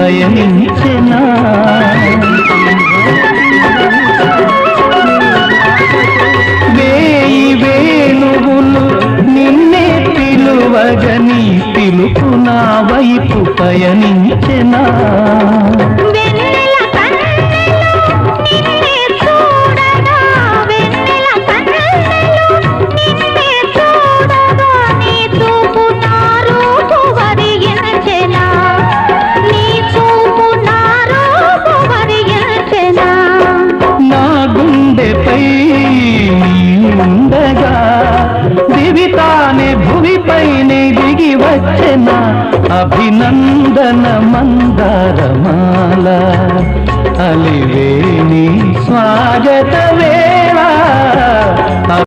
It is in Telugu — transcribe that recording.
పయనించెనా వేయి వేణువులు నిన్నే పిలువగని పిలుపు నా వైపు పయనించెనా ఉండగా దివితానే భువిపైనే దిగి వచ్చెన అభినందన మందారమాల అలివేణి స్వాగతవే